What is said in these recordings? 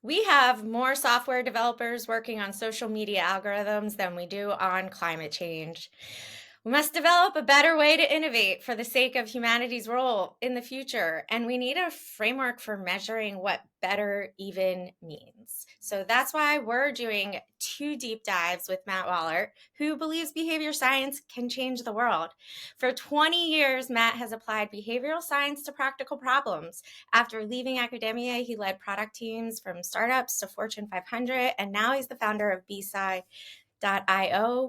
We have more software developers working on social media algorithms than we do on climate change. We must develop a better way to innovate for the sake of humanity's role in the future. And we need a framework for measuring what better even means. So that's why we're doing 2 deep dives with Matt Wallaert, who believes behavior science can change the world. For 20 years, Matt has applied behavioral science to practical problems. After leaving academia, he led product teams from startups to Fortune 500, and now he's the founder of BSci.io,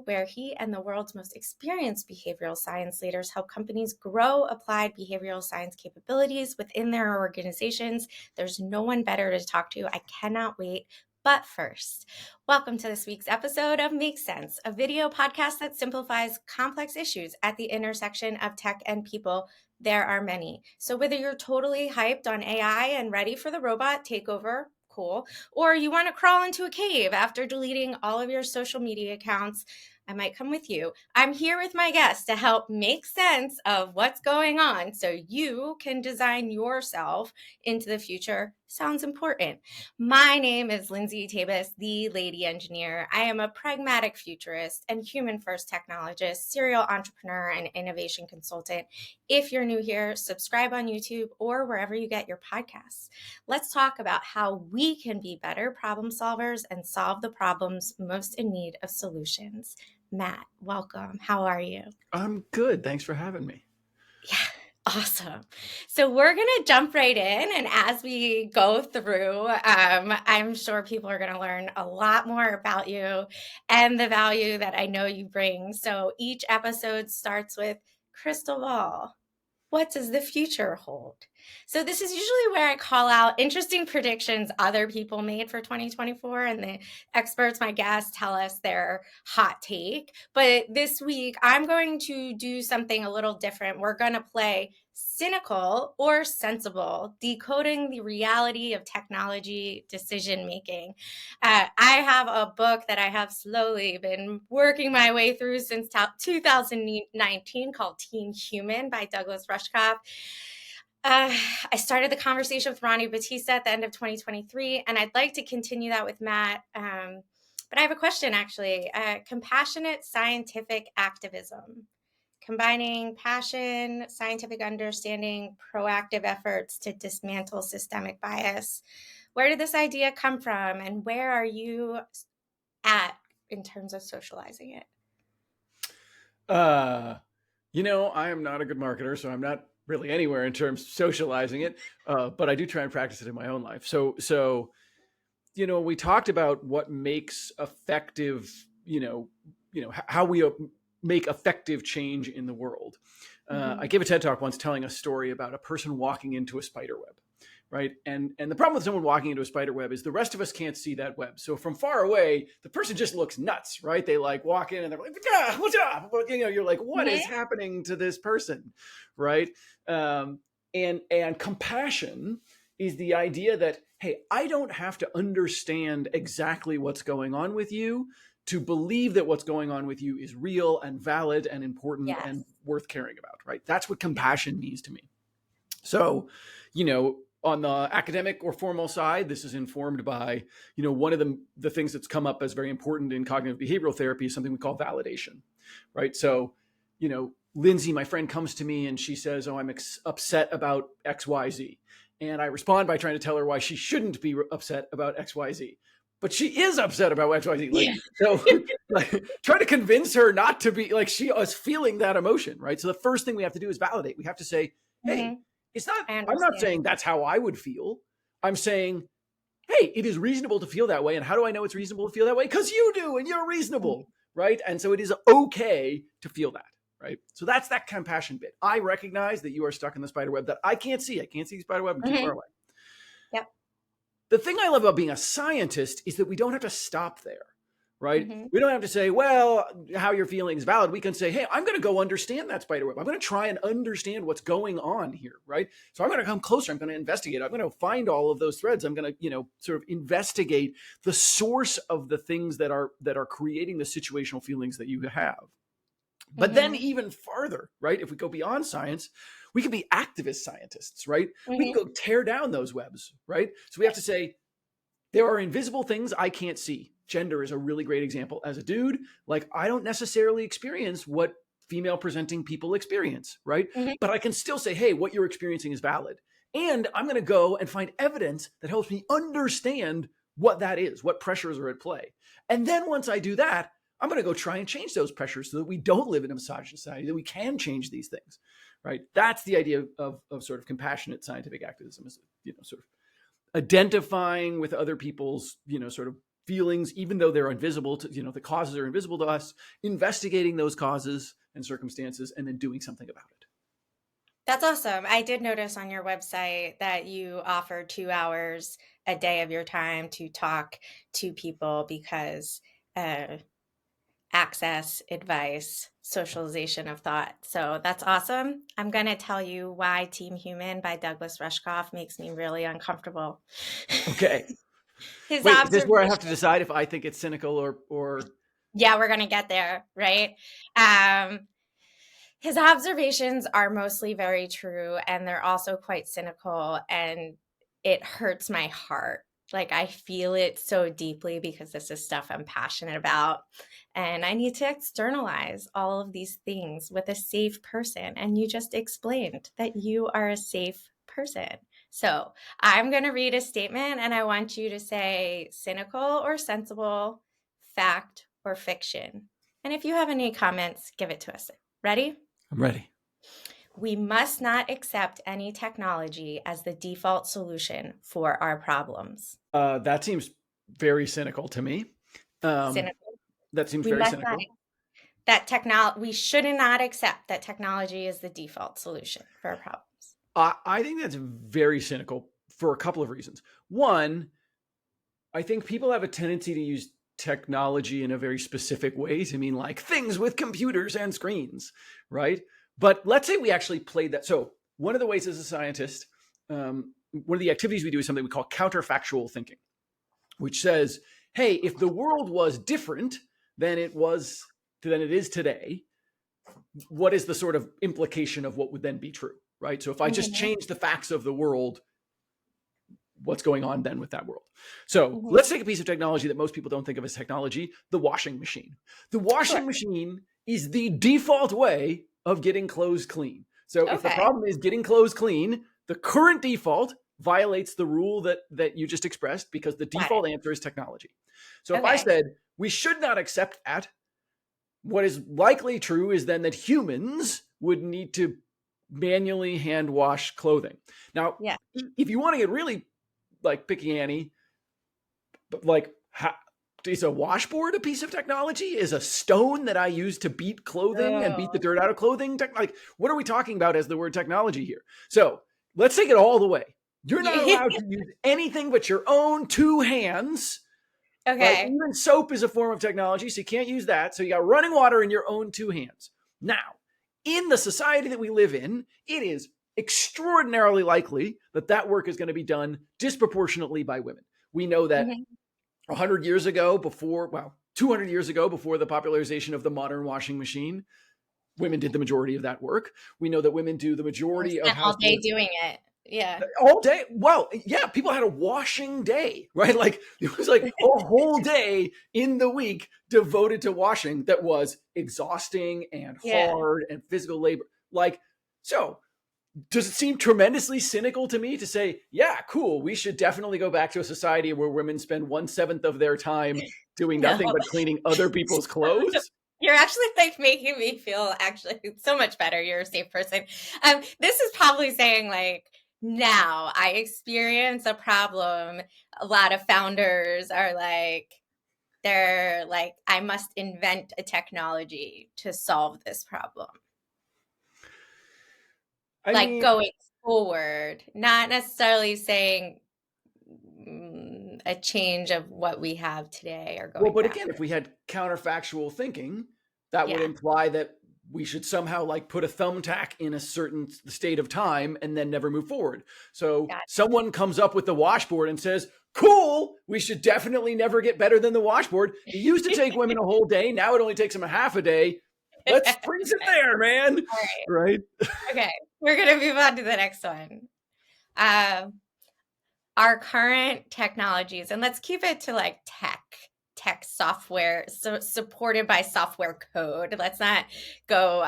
where he and the world's most experienced behavioral science leaders help companies grow applied behavioral science capabilities within their organizations. There's no one better to talk to. I cannot wait. But first, welcome to this week's episode of Make Sense, a video podcast that simplifies complex issues at the intersection of tech and people. There are many. So whether you're totally hyped on AI and ready for the robot takeover, cool, or you want to crawl into a cave after deleting all of your social media accounts, I might come with you. I'm here with my guests to help make sense of what's going on so you can design yourself into the future. Sounds important. My name is Lindsay Tabus, the Lady Engineer. I am a pragmatic futurist and human-first technologist, serial entrepreneur, and innovation consultant. If you're new here, subscribe on YouTube or wherever you get your podcasts. Let's talk about how we can be better problem solvers and solve the problems most in need of solutions. Matt, welcome. How are you? I'm good. Thanks for having me. Yeah, awesome. So we're going to jump right in. And as we go through, I'm sure people are going to learn a lot more about you and the value that I know you bring. So each episode starts with crystal ball. What does the future hold? So this is usually where I call out interesting predictions other people made for 2024, and the experts, my guests, tell us their hot take. But this week, I'm going to do something a little different. We're going to play Cynical or Sensible, decoding the reality of technology decision making. I have a book that I have slowly been working my way through since 2019 called Team Human by Douglas Rushkoff. I started the conversation with Ronnie Batista at the end of 2023, and I'd like to continue that with Matt. But I have a question, actually. Compassionate scientific activism, combining passion, scientific understanding, proactive efforts to dismantle systemic bias. Where did this idea come from, and where are you at in terms of socializing it? I am not a good marketer, so I'm not really anywhere in terms of socializing it, but I do try and practice it in my own life. So we talked about what makes effective, how we make effective change in the world. I gave a TED talk once telling a story about a person walking into a spider web. Right. And the problem with someone walking into a spider web is the rest of us can't see that web. So from far away, the person just looks nuts. Right. They like walk in and they're like, ah, what's up? You're like, what is happening to this person? Right. And compassion is the idea that, hey, I don't have to understand exactly what's going on with you to believe that what's going on with you is real and valid and important and worth caring about. Right. That's what compassion means to me. So, on the academic or formal side, this is informed by, one of the things that's come up as very important in cognitive behavioral therapy is something we call validation, right? So, Lindsay, my friend, comes to me and she says, oh, I'm upset about XYZ. And I respond by trying to tell her why she shouldn't be upset about XYZ. But she is upset about XYZ. So try to convince her not to be like she is feeling that emotion, right? So the first thing we have to do is validate. We have to say, hey, I'm not saying that's how I would feel. I'm saying, hey, it is reasonable to feel that way. And how do I know it's reasonable to feel that way? Because you do, and you're reasonable, right? And so it is okay to feel that, right? So that's that compassion bit. I recognize that you are stuck in the spider web that I can't see. I can't see the spider web. I'm too far away. Yep. The thing I love about being a scientist is that we don't have to stop there. Right? We don't have to say, well, how you're feeling is valid. We can say, hey, I'm going to go understand that spider web. I'm going to try and understand what's going on here. Right? So I'm going to come closer. I'm going to investigate. I'm going to find all of those threads. I'm going to, sort of investigate the source of the things that are creating the situational feelings that you have. But then even farther, right? If we go beyond science, we can be activist scientists, right? We can go tear down those webs, right? So we have to say, There are invisible things I can't see. Gender is a really great example. As a dude, like I don't necessarily experience what female presenting people experience, right? Mhm. But I can still say, hey, what you're experiencing is valid. And I'm going to go and find evidence that helps me understand what that is, what pressures are at play. And then once I do that, I'm going to go try and change those pressures so that we don't live in a misogynist society, that we can change these things, right? That's the idea of sort of compassionate scientific activism, is, sort of identifying with other people's, sort of feelings, even though they're invisible to, the causes are invisible to us, investigating those causes and circumstances, and then doing something about it. That's awesome. I did notice on your website that you offer 2 hours a day of your time to talk to people because access, advice, socialization of thought. So that's awesome. I'm going to tell you why Team Human by Douglas Rushkoff makes me really uncomfortable. Okay. His Wait, is this where I have to observation. decide if I think it's cynical or Yeah, we're going to get there, right? His observations are mostly very true, and they're also quite cynical, and it hurts my heart. Like, I feel it so deeply because this is stuff I'm passionate about. And I need to externalize all of these things with a safe person. And you just explained that you are a safe person. So I'm going to read a statement, and I want you to say cynical or sensible, fact or fiction. And if you have any comments, give it to us. Ready? I'm ready. We must not accept any technology as the default solution for our problems. That seems very cynical to me. Cynical. That seems We very must not cynical. we should not accept that technology is the default solution for our problems. I think that's very cynical for a couple of reasons. One, I think people have a tendency to use technology in a very specific way to mean like things with computers and screens, right? But let's say we actually played that. So one of the ways as a scientist, one of the activities we do is something we call counterfactual thinking, which says, hey, if the world was different than it is today, what is the sort of implication of what would then be true, right? So if I just Mhm, change the facts of the world, what's going on then with that world? So mhm. let's take a piece of technology that most people don't think of as technology, the washing machine. The Sure. washing machine is the default way of getting clothes clean. So if the Okay. problem is getting clothes clean, the current default violates the rule that you just expressed because the Got it. default answer is technology. So if I Okay. said we should not accept that, what is likely true is then that humans would need to manually hand wash clothing. Now, Yeah. if you want to get really like picky Annie, but like is a washboard a piece of technology? Is a stone that I use to beat clothing and beat the Oh. dirt out of clothing? Like, what are we talking about as the word technology here? So let's take it all the way. You're not allowed to use anything but your own two hands, right? Okay. Even soap is a form of technology, so you can't use that. So you got running water in your own two hands. Now, in the society that we live in, it is extraordinarily likely that that work is going to be done disproportionately by women. We know that Mhm. 100 years ago, 200 years ago, before the popularization of the modern washing machine, women did the majority of that work. We know that women do the I majority of spent all day household doing it. Yeah. all day. Well, yeah, people had a washing day, right? Like it was like a whole day in the week devoted to washing that was exhausting and Yeah. hard and physical labor. Like, so does it seem tremendously cynical to me to say, yeah, cool, we should definitely go back to a society where women spend 1/7 of their time doing No. nothing but cleaning other people's clothes? You're actually like making me feel actually so much better. You're a safe person. This is probably saying like now I experience a problem. A lot of founders are like, they're like, I must invent a technology to solve this problem. I Like mean, going forward, not necessarily saying a change of what we have today or well, going but again, backward. if we had counterfactual thinking, that would Yeah, imply that we should somehow like put a thumbtack in a certain state of time and then never move forward. So got someone comes up with the washboard and says, cool, we should definitely never get better than the washboard. It used to take women a whole day. Now it only takes them a half a day. Let's it. freeze it there, man. All right. Right? Okay, we're gonna move on to the next one. Um, our current technologies, and let's keep it to like tech software, so supported by software code. Let's not go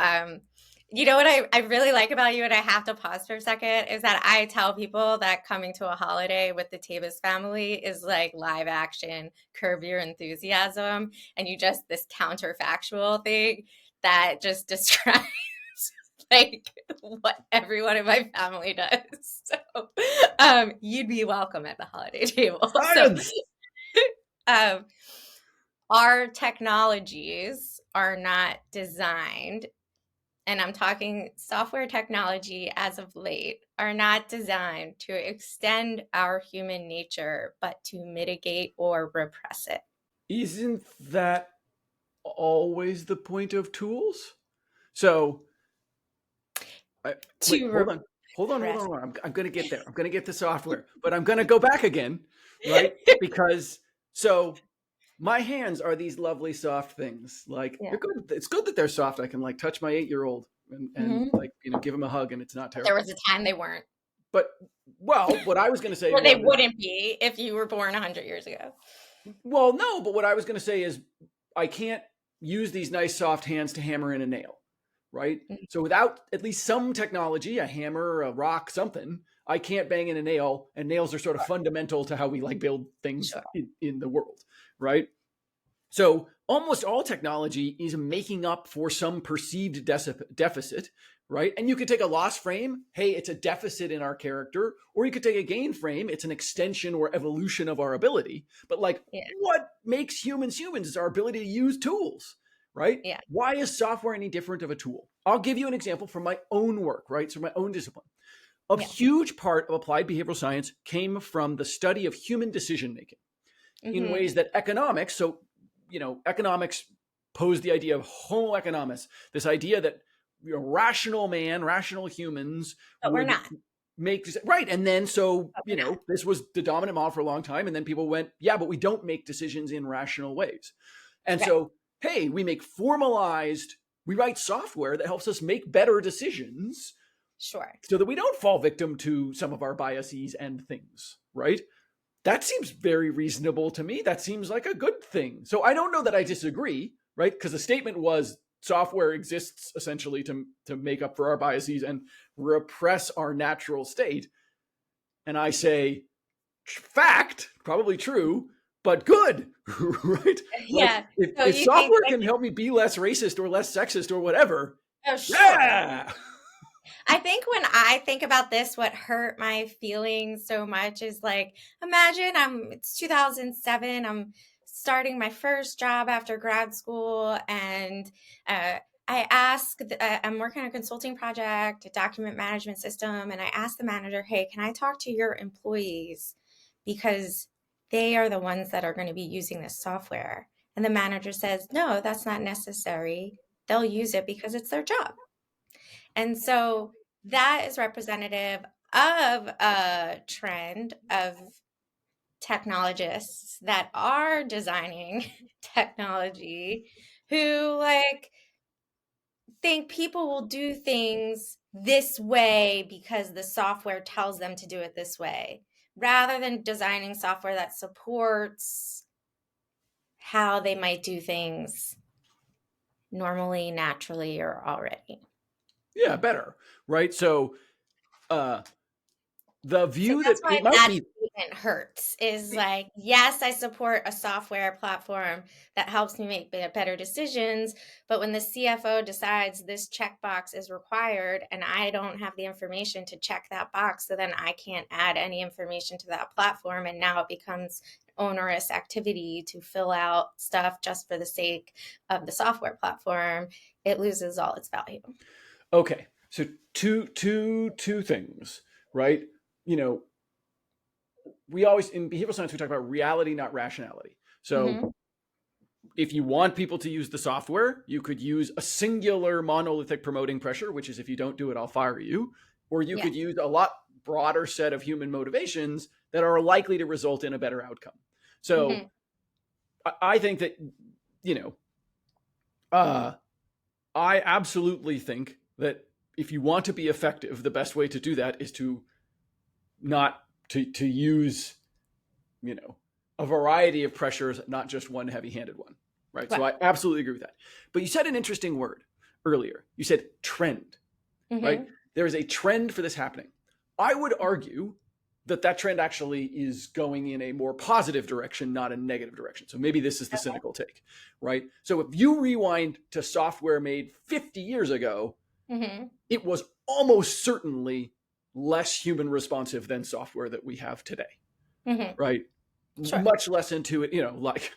you know what I really like about you, and I have to pause for a second, is that I tell people that coming to a holiday with the Tabas family is like live action Curb Your Enthusiasm, and you just this counterfactual thing that just describes like what everyone in my family does. So you'd be welcome at the holiday table. So Science. um, our technologies are not designed, and I'm talking software technology as of late, are not designed to extend our human nature, but to mitigate or repress it. Isn't that always the point of tools? So, wait, To hold on. Hold on, hold repress. on. I'm going to get there. I'm going to get the software, but I'm going to go back again, right? Because so my hands are these lovely soft things. Like Yeah. they're good. It's good that they're soft. I can like touch my 8-year-old and Mhm. like, give him a hug and it's not There terrible. was a time they weren't. But well, what I was going to say Or they was, wouldn't be if you were born 100 years ago. well, no, but what I was going to say is I can't use these nice soft hands to hammer in a nail, right? Mhm. So without at least some technology, a hammer, a rock, something, I can't bang in a nail, and nails are sort of fundamental to how we like build things Sure. in the world, right? So almost all technology is making up for some perceived deficit, right? And you could take a loss frame, hey, it's a deficit in our character, or you could take a gain frame, it's an extension or evolution of our ability. But like, Yeah. what makes humans humans is our ability to use tools, right? Yeah. Why is software any different of a tool? I'll give you an example from my own work, right? So my own discipline. A Yeah. huge part of applied behavioral science came from the study of human decision making in Mm-hmm. ways that economics, so economics posed the idea of homo economos, this idea that rational man, rational humans But we're would not. make right. And then so But we're not. this was the dominant model for a long time, and then people went, yeah, but we don't make decisions in rational ways. And Right. so, hey, we write software that helps us make better decisions Sure. so that we don't fall victim to some of our biases and things, right? That seems very reasonable to me. That seems like a good thing. So I don't know that I disagree, right? Because the statement was software exists essentially to make up for our biases and repress our natural state. And I say, fact, probably true, but good, right? Like Yeah. So if you think software like, can help me be less racist or less sexist or whatever, oh, sure. yeah. I think when I think about this, what hurt my feelings so much is like, imagine it's 2007. I'm starting my first job after grad school, and uh, I'm working on a consulting project, a document management system, and I asked the manager, hey, can I talk to your employees? Because they are the ones that are going to be using this software. And the manager says, no, that's not necessary. They'll use it because it's their job. And so that is representative of a trend of technologists that are designing technology who like think people will do things this way because the software tells them to do it this way, rather than designing software that supports how they might do things normally, naturally, or already. Yeah, better, right? So uh the So view that that's why it might that be statement hurts, is like, yes, I support a software platform that helps me make better decisions. But when the CFO decides this checkbox is required and I don't have the information to check that box, so then I can't add any information to that platform. And now it becomes onerous activity to fill out stuff just for the sake of the software platform. It loses all its value. okay. So two things, right? You know, we always in behavioral science we talk about reality, not rationality. So Mm-hmm. if you want people to use the software, you could use a singular monolithic promoting pressure, which is if you don't do it, I'll fire you. Or you Yeah. could use a lot broader set of human motivations that are likely to result in a better outcome. So Mm-hmm. I think that, you know, uh, I absolutely think that if you want to be effective, the best way to do that is to not to use, a variety of pressures, not just one heavy-handed one, right? So Well, I absolutely agree with that. But you said an interesting word earlier. You said trend, right? There is a trend for this happening. I would argue that trend actually is going in a more positive direction, not a negative direction. So maybe this is the cynical take, right? So if you rewind to software made 50 years ago, it was almost certainly less human responsive than software that we have today, right? Sure. Much less intuitive, like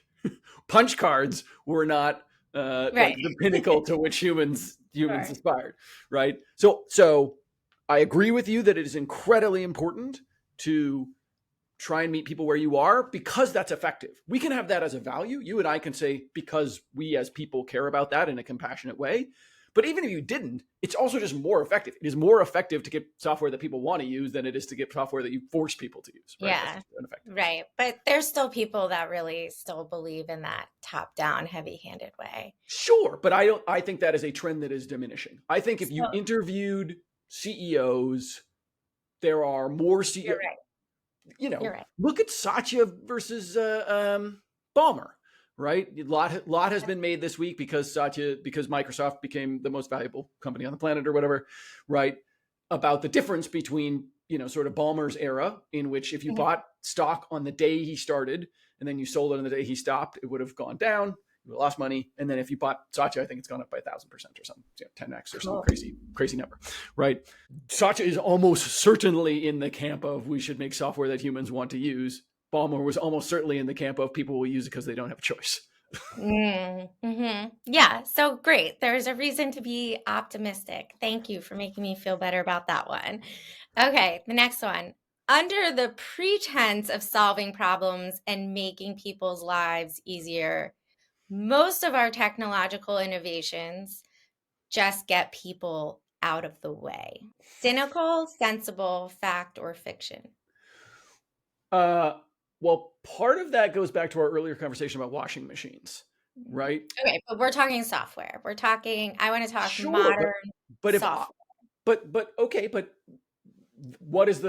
punch cards were not like the pinnacle to which humans Sure. aspired, right? So I agree with you that it is incredibly important to try and meet people where you are, because that's effective. We can have that as a value. You and I can say, because we as people care about that in a compassionate way. But even if you didn't, it's also just more effective. It is more effective to get software that people want to use than it is to get software that you force people to use. Right? Yeah. Right. But there's still people that really still believe in that top-down, heavy-handed way. Sure. But I think that is a trend that is diminishing. I think if you interviewed CEOs, there are more CEOs. You're right. You're right. Look at Satya versus Ballmer, right? A lot has been made this week because Microsoft became the most valuable company on the planet or whatever, right? About the difference between, sort of Ballmer's era, in which if you bought stock on the day he started and then you sold it on the day he stopped, it would have gone down. You lost money. And then if you bought Satya, I think it's gone up by 1,000% or something, 10x or some crazy number, right? Satya is almost certainly in the camp of we should make software that humans want to use. Ballmer was almost certainly in the camp of people will use it because they don't have a choice. Yeah, so great. There's a reason to be optimistic. Thank you for making me feel better about that one. Okay, the next one. Under the pretense of solving problems and making people's lives easier, most of our technological innovations just get people out of the way. Cynical, sensible, fact, or fiction? Well, part of that goes back to our earlier conversation about washing machines, right? Okay, but we're talking software. I want to talk Sure, modern but software. but okay, but what is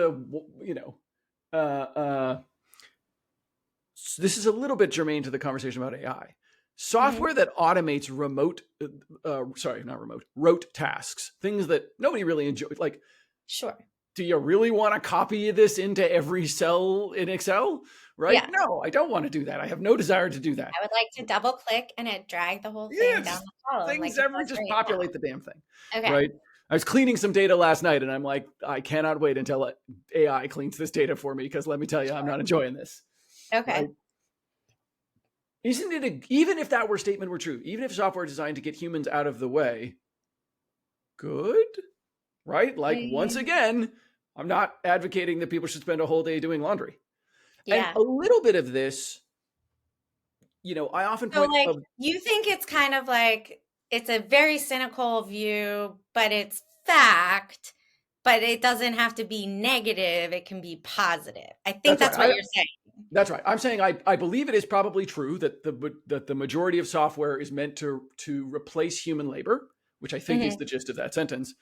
this is a little bit germane to the conversation about AI. Software that automates rote tasks, things that nobody really enjoys. Like, Sure. Do you really want to copy this into every cell in Excel? Right? Yeah. No, I don't want to do that. I have no desire to do that. I would like to double click and it drag the whole thing down the column. Things just right populate now. the damn thing. Okay. Right? I was cleaning some data last night and I'm like, I cannot wait until AI cleans this data for me, because let me tell you, I'm not enjoying this. Okay. Right? Isn't it even if that statement were true, even if software designed to get humans out of the way, good? Right? Like, once again, I'm not advocating that people should spend a whole day doing laundry. Yeah. And a little bit of this, I often point So you think it's kind of like, it's a very cynical view, but it's fact, but it doesn't have to be negative. It can be positive. I think that's what you're saying. That's right. I'm saying I believe it is probably true that the majority of software is meant to replace human labor, which I think is the gist of that sentence.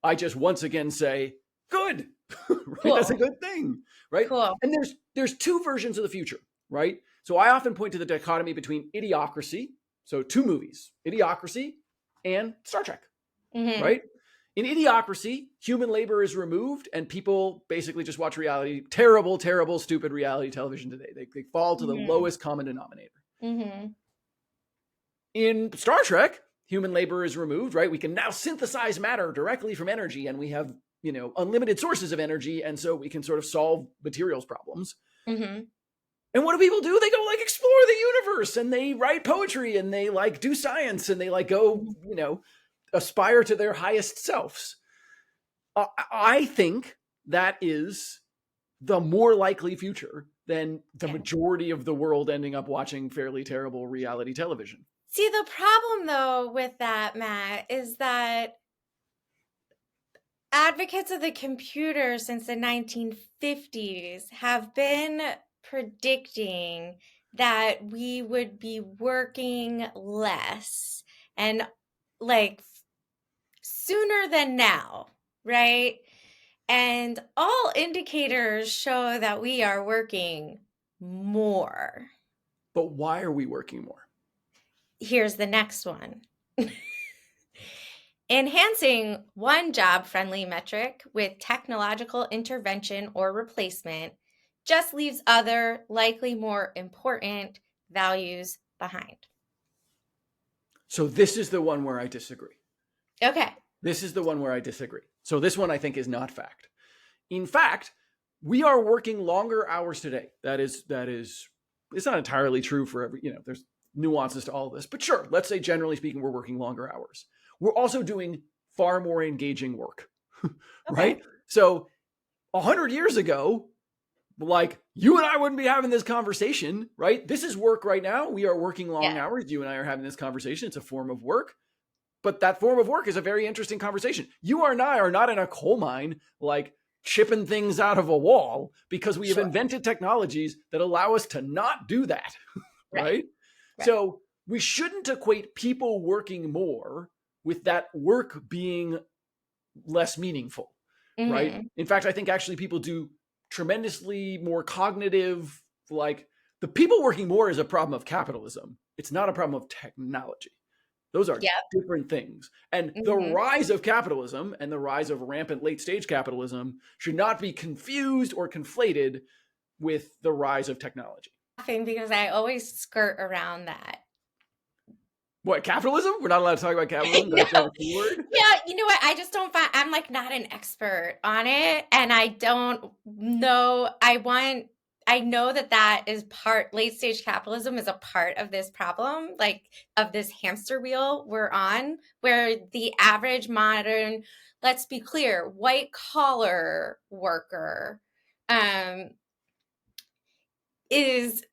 I just once again say, good. Right? Cool. That's a good thing, right? Cool. And there's two versions of the future, right? So I often point to the dichotomy between Idiocracy, so two movies, Idiocracy and Star Trek, right? In Idiocracy, human labor is removed and people basically just watch terrible, stupid reality television today. They fall to the lowest common denominator. In Star Trek, human labor is removed, right? We can now synthesize matter directly from energy, and we have, unlimited sources of energy. And so we can sort of solve materials problems. And what do people do? They go explore the universe, and they write poetry, and they do science, and they go, aspire to their highest selves. I think that is the more likely future than the majority of the world ending up watching fairly terrible reality television. See, the problem though with that, Matt, is that advocates of the computer since the 1950s have been predicting that we would be working less and sooner than now, right? And all indicators show that we are working more. But why are we working more? Here's the next one. Enhancing one job-friendly metric with technological intervention or replacement just leaves other, likely more important values behind. So this is the one where I disagree. Okay. This is the one where I disagree. So this one I think is not fact. In fact, we are working longer hours today. That is, it's not entirely true for every, there's nuances to all of this, but sure, let's say generally speaking, we're working longer hours. We're also doing far more engaging work, right? Okay. So 100 years ago, like you and I wouldn't be having this conversation, right? This is work right now. We are working long Yeah. hours. You and I are having this conversation. It's a form of work, but that form of work is a very interesting conversation. You and I are not in a coal mine, like chipping things out of a wall, because we have Sure. invented technologies that allow us to not do that, Right. right? Right. So we shouldn't equate people working more with that work being less meaningful, right? Mm-hmm. In fact, I think actually people do tremendously more cognitive, like the people working more is a problem of capitalism. It's not a problem of technology. Those are Yep. different things. And the Mm-hmm. rise of capitalism and the rise of rampant late stage capitalism should not be confused or conflated with the rise of technology. Laughing because I always skirt around that. What, capitalism? We're not allowed to talk about capitalism? No. That's not a key word? Yeah, you know what? I just don't find I'm like not an expert on it, and I don't know. I know that that is part late stage capitalism is a part of this problem, like of this hamster wheel we're on, where the average modern, let's be clear, white collar worker um is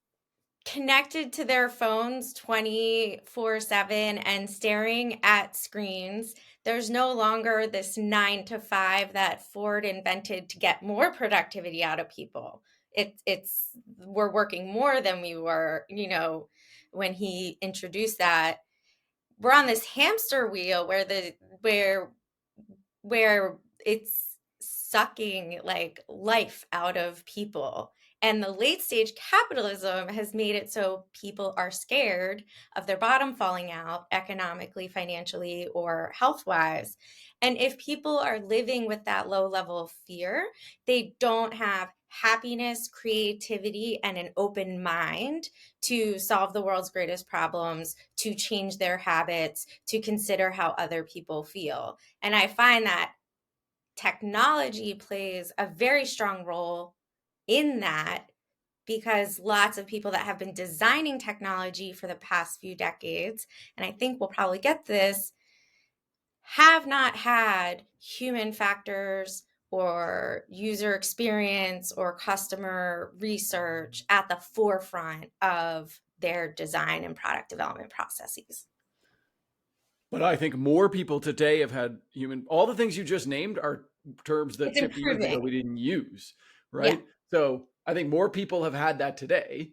connected to their phones 24/7 and staring at screens. There's no longer this 9 to 5 that Ford invented to get more productivity out of people. It's we're working more than we were, when he introduced that. We're on this hamster wheel where it's sucking like life out of people. And the late stage capitalism has made it so people are scared of their bottom falling out economically, financially, or health wise. And if people are living with that low level of fear, they don't have happiness, creativity, and an open mind to solve the world's greatest problems, to change their habits, to consider how other people feel. And I find that technology plays a very strong role in that, because lots of people that have been designing technology for the past few decades, and I think we'll probably get this, have not had human factors or user experience or customer research at the forefront of their design and product development processes. But I think more people today have had all the things you just named are terms that It's 50 years ago improving. we didn't use, Yeah. right? So I think more people have had that today.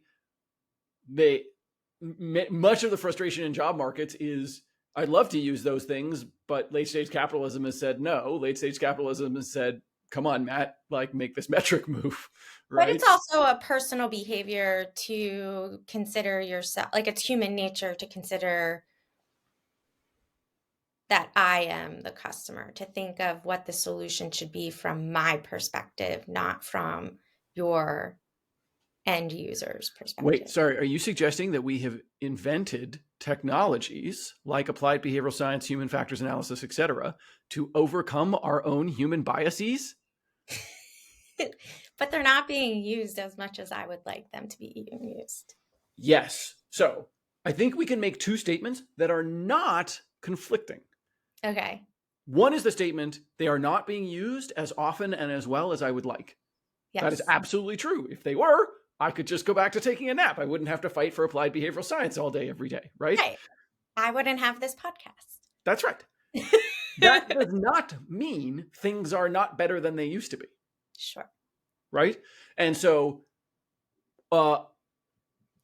Much of the frustration in job markets is I'd love to use those things, but late stage capitalism has said no. Late stage capitalism has said, come on, Matt, like make this metric move, But right? it's also a personal behavior to consider yourself, like it's human nature to consider that I am the customer, to think of what the solution should be from my perspective, not from your end user's Wait, perspective. sorry. Are you suggesting that we have invented technologies like applied behavioral science, human factors analysis, et cetera, to overcome our own human biases? But they're not being used as much as I would like them to be used. Yes. So I think we can make two statements that are not conflicting. Okay. One is the statement, they are not being used as often and as well as I would like. That is Yes. absolutely true. If they were, I could just go back to taking a nap. I wouldn't have to fight for applied behavioral science all day, every day, right? Right. I wouldn't have this podcast. That's right. That does not mean things are not better than they used to be. Sure. Right? And so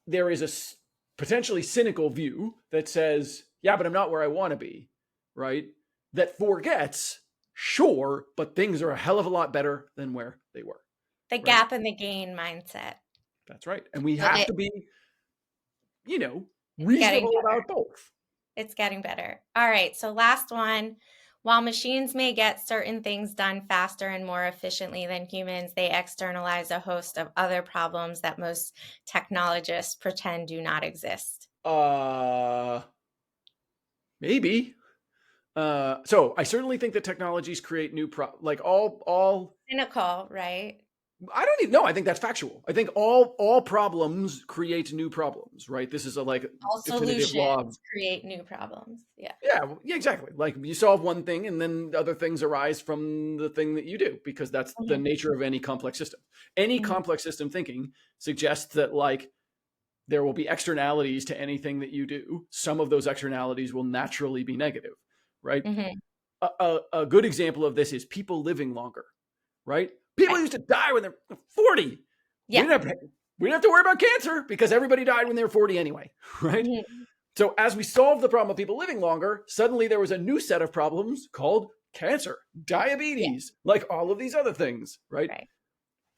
there is a potentially cynical view that says, yeah, but I'm not where I want to be, right? That forgets Sure, but things are a hell of a lot better than where they were. The Right? gap and the gain mindset. That's right. And we But have to be, it's getting reasonable better. about both. It's getting better. All right. So last one. While machines may get certain things done faster and more efficiently than humans, they externalize a host of other problems that most technologists pretend do not exist. Maybe. So I certainly think that technologies create new like all Cynical, right? I don't even know. I think that's factual. I think all problems create new problems, right? This is a like All definitive law. solutions create new problems. Yeah. Yeah, exactly. Like you solve one thing and then other things arise from the thing that you do because that's the Mhm. nature of any complex system. Any Mhm. complex system thinking suggests that like there will be externalities to anything that you do. Some of those externalities will naturally be negative, right? Mhm. A good example of this is people living longer, right? People Right. used to die when they're 40. We Yeah. didn't have to worry about cancer because everybody died when they were 40 anyway, right? Mhm. So as we solved the problem of people living longer, suddenly there was a new set of problems called cancer, Yeah. diabetes, like all of these other things, right? Right.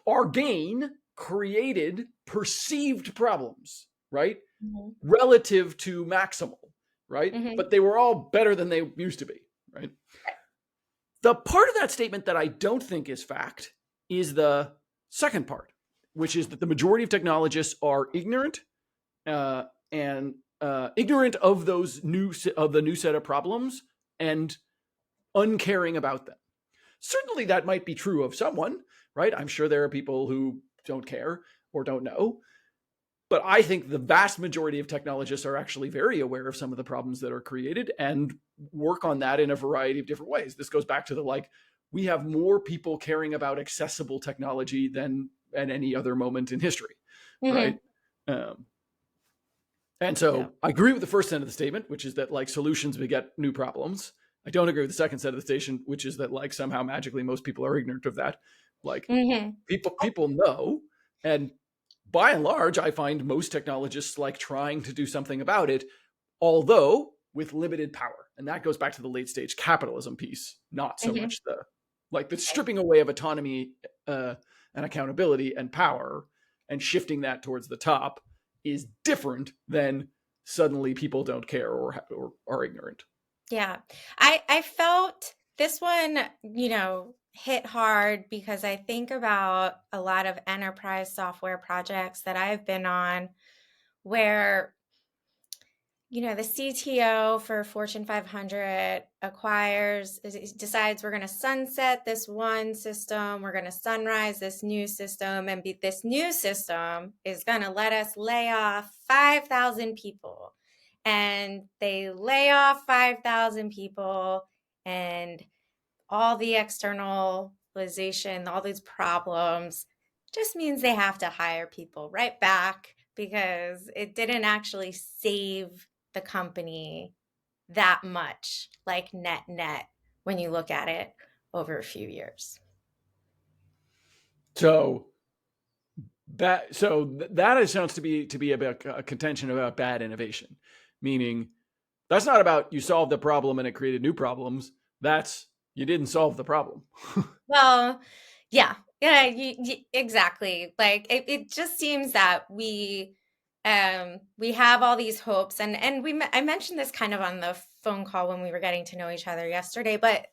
Our gain created perceived problems, right? Mhm. Relative to maximal, right? Mhm. But they were all better than they used to be, right? Right. The part of that statement that I don't think is fact is the second part, which is that the majority of technologists are ignorant and ignorant of the new set of problems and uncaring about them. Certainly, that might be true of someone, right? I'm sure there are people who don't care or don't know. But I think the vast majority of technologists are actually very aware of some of the problems that are created and work on that in a variety of different ways. This goes back to the like, we have more people caring about accessible technology than at any other moment in history, right? Mhm. Um, and Yeah. so I agree with the first end of the statement, which is that like solutions beget new problems. I don't agree with the second set of the station, which is that like somehow magically most people are ignorant of that. Like Mhm. people know, and by and large, I find most technologists like trying to do something about it, although with limited power. And that goes back to the late stage capitalism piece, not so Mhm. much the Right. stripping away of autonomy and accountability and power and shifting that towards the top is different than suddenly people don't care or are ignorant. Yeah. I felt this one, hit hard because I think about a lot of enterprise software projects that I've been on where the CTO for Fortune 500 decides we're going to sunset this one system, we're going to sunrise this new system, and this new system is going to let us lay off 5,000 people. And they lay off 5,000 people, and all the externalization, all these problems just means they have to hire people right back because it didn't actually save the company that much, like net when you look at it over a few years. So that sounds to be about a contention about bad innovation, meaning that's not about you solved the problem and it created new problems. That's you didn't solve the problem. Well, yeah, exactly. Like it just seems that we have all these hopes, and I mentioned this kind of on the phone call when we were getting to know each other yesterday, but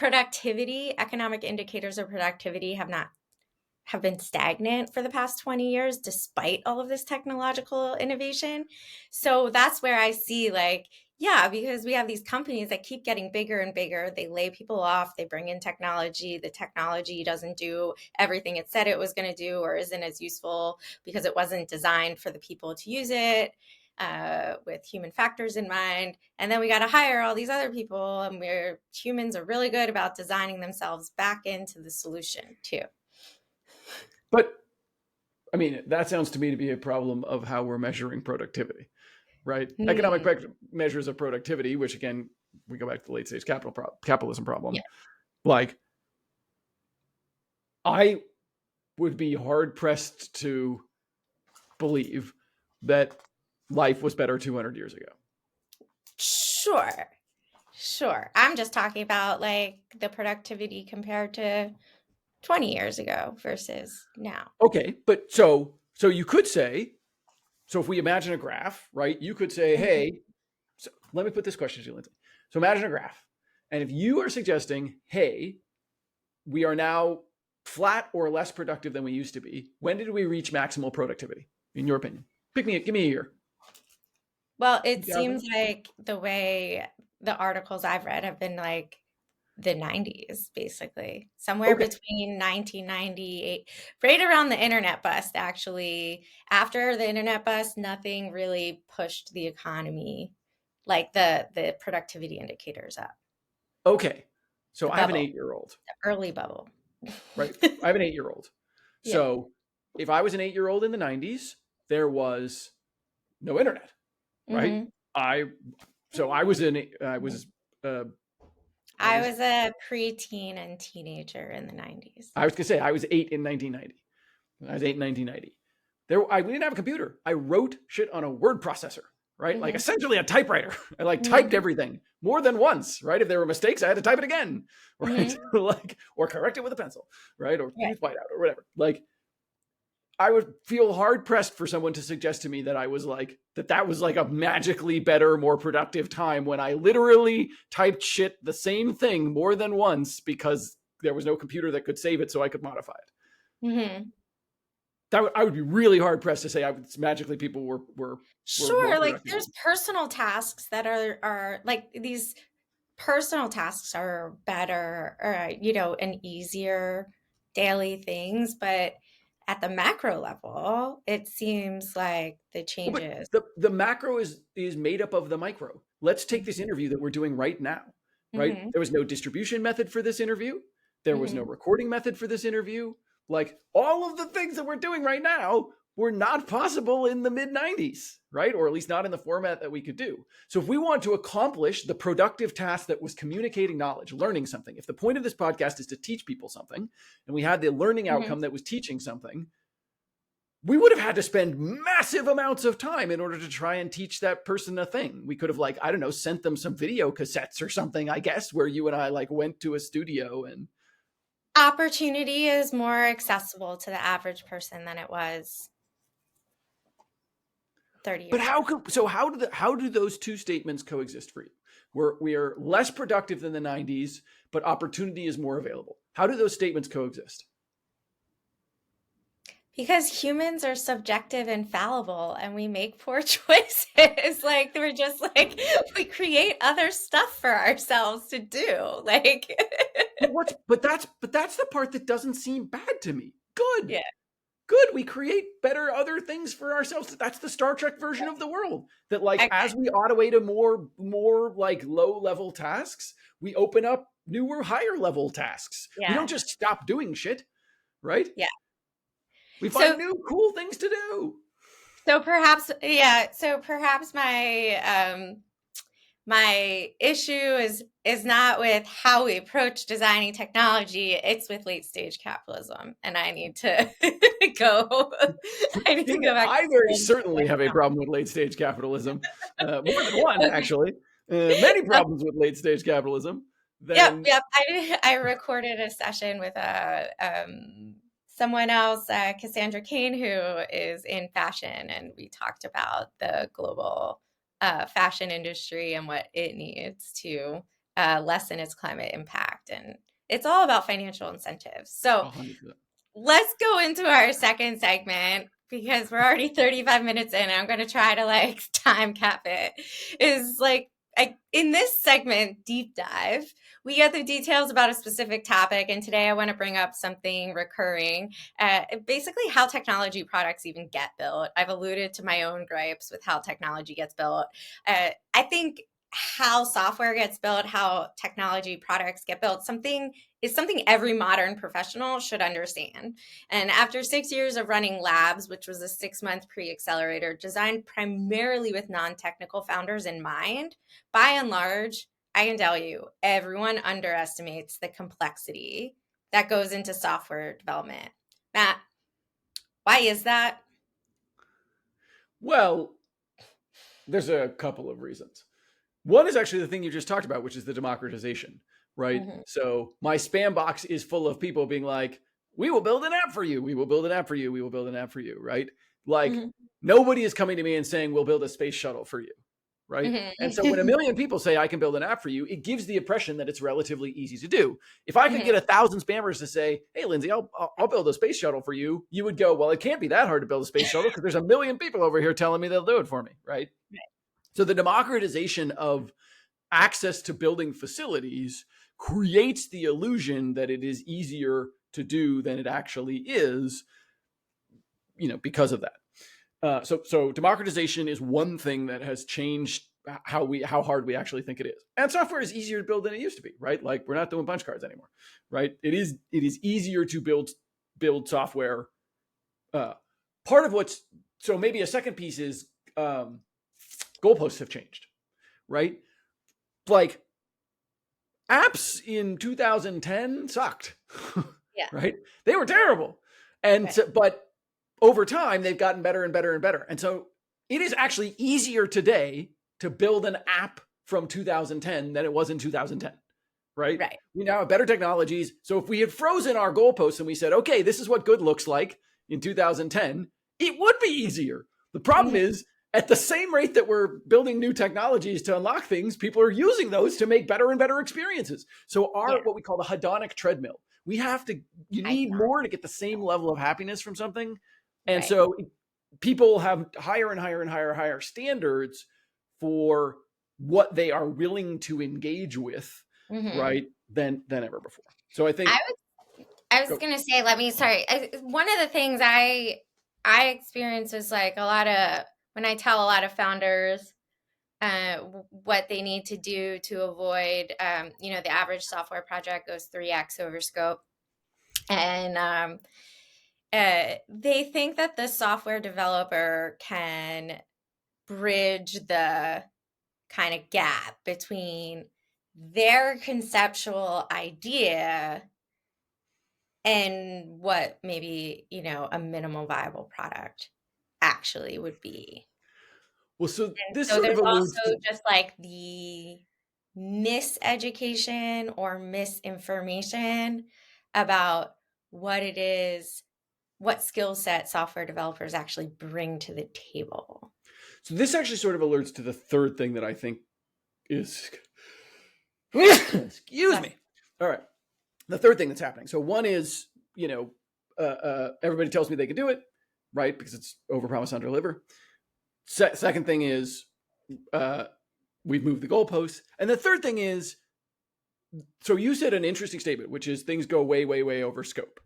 economic indicators of productivity have been stagnant for the past 20 years despite all of this technological innovation. So that's where I see like, yeah, because we have these companies that keep getting bigger and bigger. They lay people off, they bring in technology. The technology doesn't do everything it said it was going to do or isn't as useful because it wasn't designed for the people to use it. With human factors in mind. And then we got to hire all these other people, and humans are really good about designing themselves back into the solution too. But I mean, that sounds to me to be a problem of how we're measuring productivity, right? Economic Hmm. measures of productivity, which again, we go back to the late stage capitalism Yeah. problem. Like, I would be hard pressed to believe that life was better 200 years ago. Sure. Sure. I'm just talking about like the productivity compared to 20 years ago versus now. Okay, but so you could say, so if we imagine a graph, right? You could say, Mhm. hey, so let me put this question to you, Lindsay. So imagine a graph, and if you are suggesting, hey, we are now flat or less productive than we used to be, when did we reach maximal productivity, in your opinion? Give me a year. Well, it 2000? seems like the way the articles I've read have been like the 90s, basically, somewhere Okay. between 1998, right around the internet bust, actually. After the internet bust, nothing really pushed the economy, like the productivity indicators up. Okay. So The I have an bubble, 8-year-old, the early bubble. right? I have an 8-year-old. Yeah. So if I was an 8-year-old in the 90s, there was no internet, right? Hmm. I so I was uh, I I was was a preteen and teenager in the 90s. I was gonna say I was 8 in 1990. I was 8 in 1990. We didn't have a computer. I wrote shit on a word processor, right? Like Hmm. essentially a typewriter. I like typed Hmm. everything more than once, right? If there were mistakes, I had to type it again, right? Hmm. Like or correct it with a pencil, right? Or Right. use whiteout or whatever. Like I would feel hard pressed for someone to suggest to me that I was like that was like a magically better, more productive time when I literally typed shit the same thing more than once because there was no computer that could save it so I could modify it. Hmm. I would be really hard pressed to say magically people were more Sure, like productive. there's personal tasks that are like these personal tasks are better or and easier daily things, but at the macro level, it seems like the Well, but changes. the macro is made up of the micro. Let's take this Mhm. interview that we're doing right now, right? Mhm. There was no distribution method for this interview. There was no Mhm. recording method for this interview. Like all of the things that we're doing right now were not possible in the mid 90s, right? Or at least not in the format that we could do. So if we want to accomplish the productive task that was communicating knowledge, learning something, if the point of this podcast is to teach people something, and we had the learning Mhm. outcome that was teaching something, we would have had to spend massive amounts of time in order to try and teach that person a thing. We could have like, I don't know, sent them some video cassettes or something, I guess, where you and I like went to a studio and Opportunity is more accessible to the average person than it was 30 but years ago. how do those two statements coexist for you? We are less productive than the 90s, but opportunity is more available. How do those statements coexist? Because humans are subjective and fallible and we make poor choices. Like we're just like we create other stuff for ourselves to do. Like But that's the part that doesn't seem bad to me. Good. yeah. Good, we create better other things for ourselves. That's the Star Trek version of the world, that like Okay. as we automate a more like low level tasks, we open up newer higher level tasks. We don't Yeah. just stop doing shit, right? Yeah. We find So new cool things to do. so perhaps my issue is not with how we approach designing technology, it's with late stage capitalism. And I need to go I need to go back I very certainly have a problem with late stage capitalism, more than one okay. actually. Many problems with late stage capitalism. Yep, Then yep. I recorded a session with someone else, Cassandra Kane, who is in fashion, and we talked about the global fashion industry and what it needs to lessen its climate impact, and it's all about financial incentives. So 100%. let's go into our second segment because we're already 35 minutes in. And I'm going to try to like time cap it. Is like in this segment, deep dive, we get the details about a specific topic. And today I want to bring up something recurring, basically how technology products even get built. I've alluded to my own gripes with how technology gets built. I think how software gets built, how technology products get built, something every modern professional should understand. And after 6 years of running labs, which was a 6-month pre-accelerator designed primarily with non-technical founders in mind, by and large, I can tell you, everyone underestimates the complexity that goes into software development. Matt, why is that? Well, there's a couple of reasons. One is actually the thing you just talked about, which is the democratization, right? Mm-hmm. So my spam box is full of people being like, we will build an app for you. We will build an app for you. We will build an app for you, right? Like Mm-hmm. nobody is coming to me and saying, we'll build a space shuttle for you, right? And so when a Mm-hmm. million people say I can build an app for you, it gives the impression that it's relatively easy to do. If I could Mm-hmm. get 1,000 spammers to say, hey, Lindsay, I'll build a space shuttle for you, you would go, well, it can't be that hard to build a space shuttle because there's a million people over here telling me they'll do it for me, right? So the democratization of access to building facilities creates the illusion that it is easier to do than it actually is, because of that. So democratization is one thing that has changed how hard we actually think it is. And software is easier to build than it used to be, right? Like we're not doing punch cards anymore, right? It is easier to build software. Part of what's so maybe a second piece is goalposts have changed, right? Like apps in 2010 sucked, Yeah. right? They were terrible. And Right. so, but over time, they've gotten better and better and better. And so it is actually easier today to build an app from 2010 than it was in 2010, right? Right. We now have better technologies. So if we had frozen our goalposts and we said, okay, this is what good looks like in 2010, it would be easier. The problem Mm-hmm. is at the same rate that we're building new technologies to unlock things, people are using those to make better and better experiences. So Yeah. what we call the hedonic treadmill, you I need know. more to get the same level of happiness from something. And Right. so people have higher and higher and higher standards for what they are willing to engage with, Mm-hmm. right, than ever before. So I think I was go. gonna say, one of the things I experience is like a lot of when I tell a lot of founders what they need to do to avoid, the average software project goes 3x over scope, and they think that the software developer can bridge the kind of gap between their conceptual idea and what maybe, a minimal viable product actually would be. Well, so And this so sort of there's alludes also to just like the miseducation or misinformation about what it is, what skill set software developers actually bring to the table. so this actually sort of alerts to the third thing that I think is excuse me. All right. The third thing that's happening. So one is, everybody tells me they can do it, right? Because it's overpromise, underdeliver. Second thing is we've moved the goalposts. And the third thing is, so you said an interesting statement, which is things go way, way, way over scope.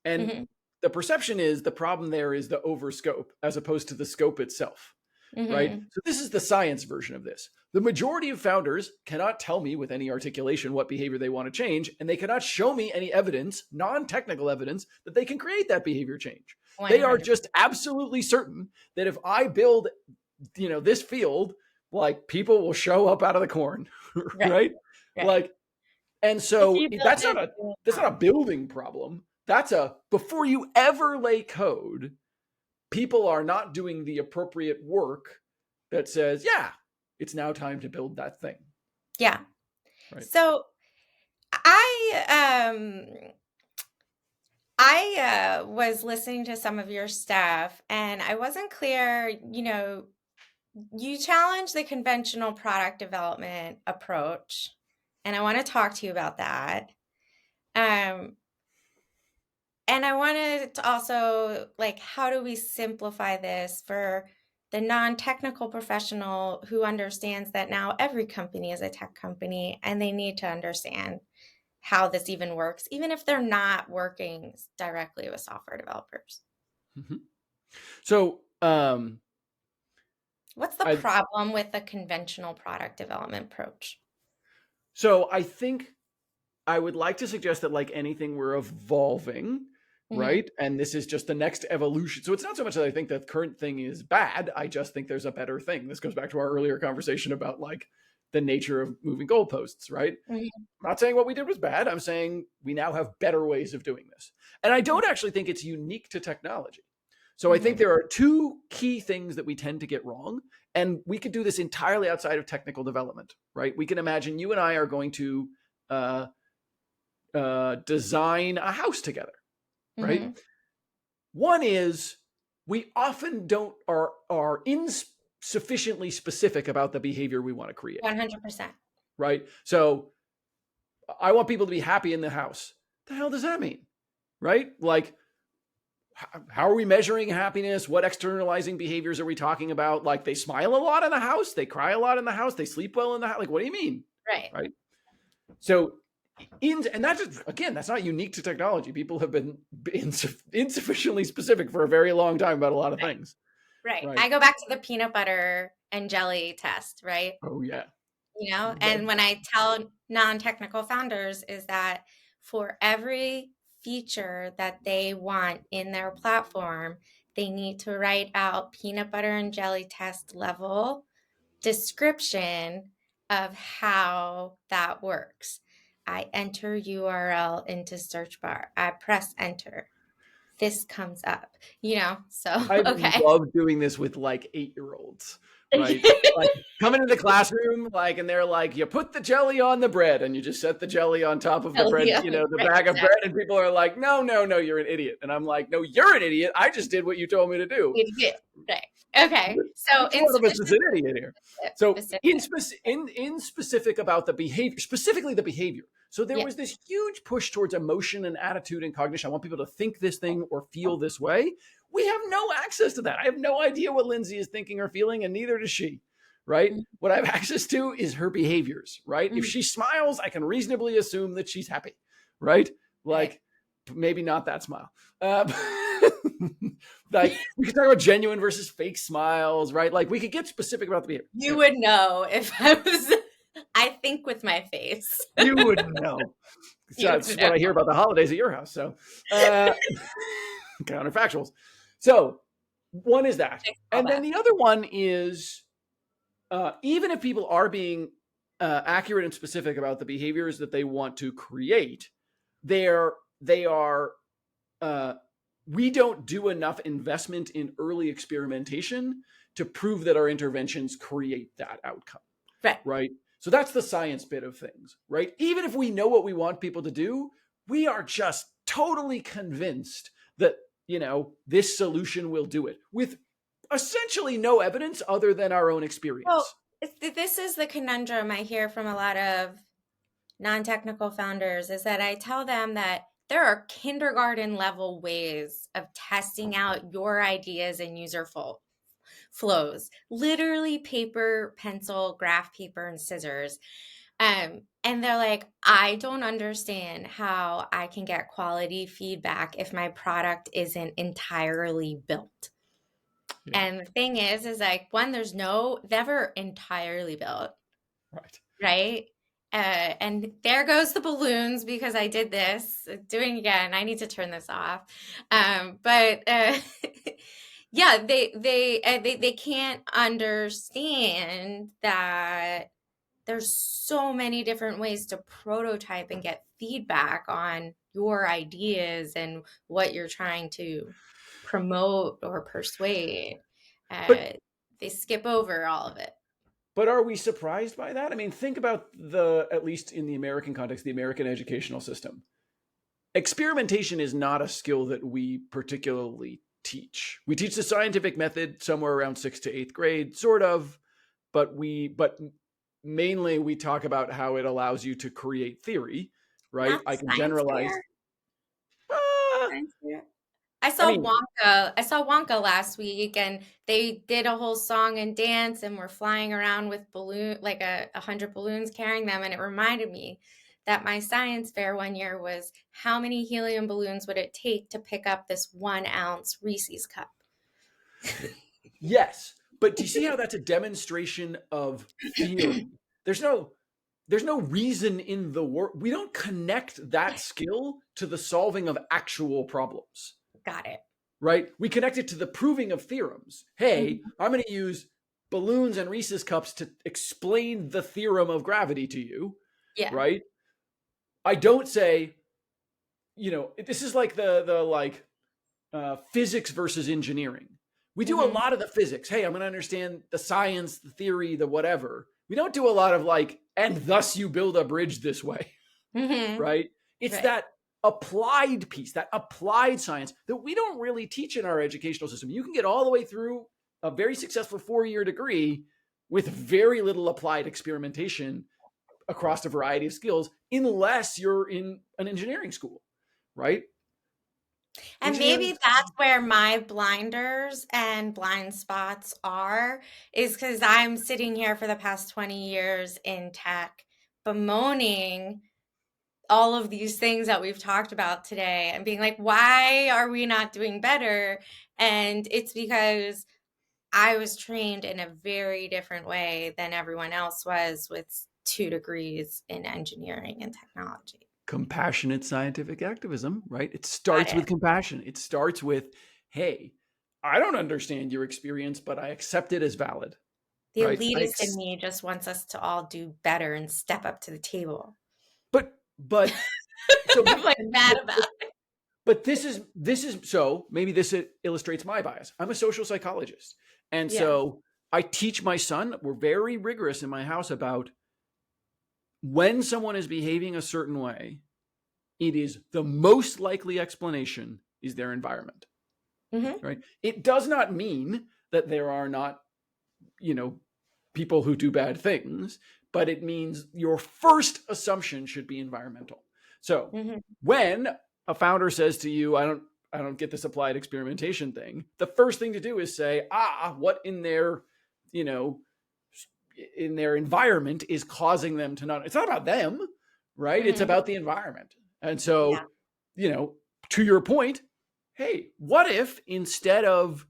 And Mm-hmm. the perception is the problem there is the over scope as opposed to the scope itself, right? Mm-hmm. So this is the science version of this. The majority of founders cannot tell me with any articulation what behavior they want to change, and they cannot show me any evidence, non-technical evidence, that they can create that behavior change. They are 100%. just absolutely certain that if I build, this field, like people will show up out of the corn, Right. right? Right. Like, and If so you build that's it, not a building problem. That's before you ever lay code, people are not doing the appropriate work that says, yeah, it's now time to build that thing. yeah. Right. So I was listening to some of your stuff and I wasn't clear, you challenge the conventional product development approach, and I want to talk to you about that. Um, and I wanted to also, like, how do we simplify this for the non-technical professional who understands that now every company is a tech company and they need to understand how this even works, even if they're not working directly with software developers. Mm-hmm. So, what's the problem with the conventional product development approach? So I think I would like to suggest that, like anything, we're evolving, right? And this is just the next evolution. So it's not so much that I think the current thing is bad. I just think there's a better thing. This goes back to our earlier conversation about like the nature of moving goalposts, right? I'm not saying what we did was bad. I'm saying we now have better ways of doing this. And I don't actually think it's unique to technology. So I think there are two key things that we tend to get wrong. And we could do this entirely outside of technical development, right? We can imagine you and I are going to design a house together, right? One is we often are insufficiently specific about the behavior we want to create. 100%. Right? So I want people to be happy in the house. The hell does that mean? Right? Like, how are we measuring happiness? What externalizing behaviors are we talking about? Like, they smile a lot in the house, they cry a lot in the house, they sleep well in the house. Like, what do you mean? Right? So and that's just, again, that's not unique to technology. People have been insufficiently specific for a very long time about a lot of things. Right. I go back to the peanut butter and jelly test, right? Oh, yeah. You know, and when I tell non-technical founders is that for every feature that they want in their platform, they need to write out peanut butter and jelly test level description of how that works. I enter URL into search bar. I press enter. This comes up, you know, so, I okay. love doing this with like 8-year-olds, right? Like coming into the classroom, like, and they're like, you put the jelly on the bread and you just set the jelly on top of the bread, you know, the bag of bread. And people are like, no, you're an idiot. And I'm like, no, you're an idiot. I just did what you told me to do. Right. Okay. So one of us is an idiot here. So in specific about the behavior, specifically the behavior. So there was this huge push towards emotion and attitude and cognition. I want people to think this thing or feel this way. We have no access to that. I have no idea what Lindsay is thinking or feeling, and neither does she, right? What I have access to is her behaviors, right? If she smiles, I can reasonably assume that she's happy, right? Like, maybe not that smile. Like, we could talk about genuine versus fake smiles, right? Like, we could get specific about the behavior. You would know if I think with my face. You wouldn't know. That's what I hear about the holidays at your house. So, counterfactuals. So, one is that. And then the other one is, even if people are being accurate and specific about the behaviors that they want to create, we don't do enough investment in early experimentation to prove that our interventions create that outcome. Right? So that's the science bit of things, right? Even if we know what we want people to do, we are just totally convinced that, you know, this solution will do it with essentially no evidence other than our own experience. Well, this is the conundrum I hear from a lot of non-technical founders, is that I tell them that there are kindergarten level ways of testing out your ideas and user flows, literally paper, pencil, graph paper, and scissors. And they're like, I don't understand how I can get quality feedback if my product isn't entirely built. And the thing is like, one, there's never entirely built. Right. And there goes the balloons, because I did this, doing again. I need to turn this off. But yeah, they can't understand that there's so many different ways to prototype and get feedback on your ideas and what you're trying to promote or persuade. They skip over all of it. But are we surprised by that? I mean, think about at least in the American context, the American educational system. Experimentation is not a skill that we particularly teach. We teach the scientific method somewhere around 6th to 8th grade, sort of, but mainly we talk about how it allows you to create theory, right? Not I can generalize. I saw Wonka last week, and they did a whole song and dance and were flying around with like 100 balloons carrying them. And it reminded me that my science fair one year was, how many helium balloons would it take to pick up this 1 ounce Reese's cup? Yes. But do you see how that's a demonstration of theory? There's no reason in the world. We don't connect that skill to the solving of actual problems. Got it. Right? We connect it to the proving of theorems. Hey, I'm going to use balloons and Reese's cups to explain the theorem of gravity to you. Yeah. Right? I don't say, you know, this is like the physics versus engineering. We do a Mm-hmm. lot of the physics. Hey, I'm going to understand the science, the theory, the whatever. We don't do a lot of like, and thus you build a bridge this way, Mm-hmm. right? It's Right. that applied piece, that applied science that we don't really teach in our educational system. You can get all the way through a very successful 4-year degree with very little applied experimentation across a variety of skills, unless you're in an engineering school, right? And Engineering. maybe that's where my blinders and blind spots are, is because I'm sitting here for the past 20 years in tech, bemoaning all of these things that we've talked about today and being like, why are we not doing better? And it's because I was trained in a very different way than everyone else was with 2 degrees in engineering and technology. Compassionate scientific activism, right? It Got starts it. with compassion. It starts with, hey, I don't understand your experience, but I accept it as valid, The right? elitist in me just wants us to all do better and step up to the table. But so I'm like mad but, about but it. but this is so maybe this illustrates my bias. I'm a social psychologist, and Yeah. so I teach my son. We're very rigorous in my house about when someone is behaving a certain way. It is the most likely explanation is their environment, Hmm. right? It does not mean that there are not, people who do bad things, but it means your first assumption should be environmental. So Hmm. when a founder says to you, I don't get this applied experimentation thing, the first thing to do is say, what you know, in their environment is causing them to not, it's not about them, right? It's Hmm. about the environment. And Yeah. so, to your point, hey, what if instead of,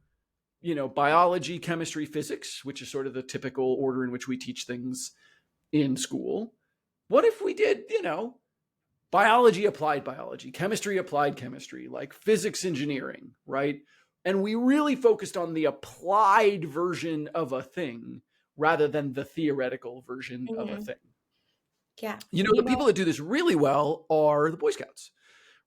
biology, chemistry, physics, which is sort of the typical order in which we teach things in school, what if we did, biology, chemistry, applied chemistry, like physics, engineering, right? And we really focused on the applied version of a thing rather than the theoretical version of a Hmm. thing. Yeah. The people that do this really well are the Boy Scouts,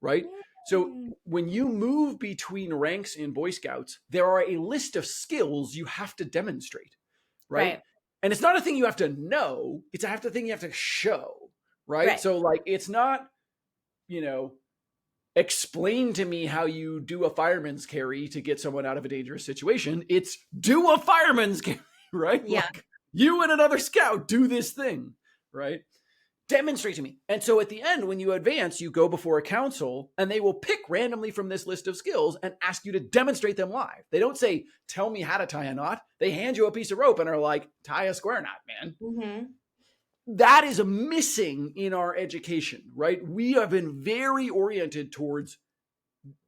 right? So Mm. when you move between ranks in Boy Scouts, there are a list of skills you have to demonstrate, right? Right. And it's not a thing you have to know, it's a thing you have to show, right? Right. So like it's not, you know, explain to me how you do a fireman's carry to get someone out of a dangerous situation. It's do a fireman's carry, right? Yeah. Like you and another scout do this thing, right? Demonstrate to me. And so at the end, when you advance, you go before a council and they will pick randomly from this list of skills and ask you to demonstrate them live. They don't say, tell me how to tie a knot. They hand you a piece of rope and are like, tie a square knot, man. Hmm. That is a missing in our education, right? We have been very oriented towards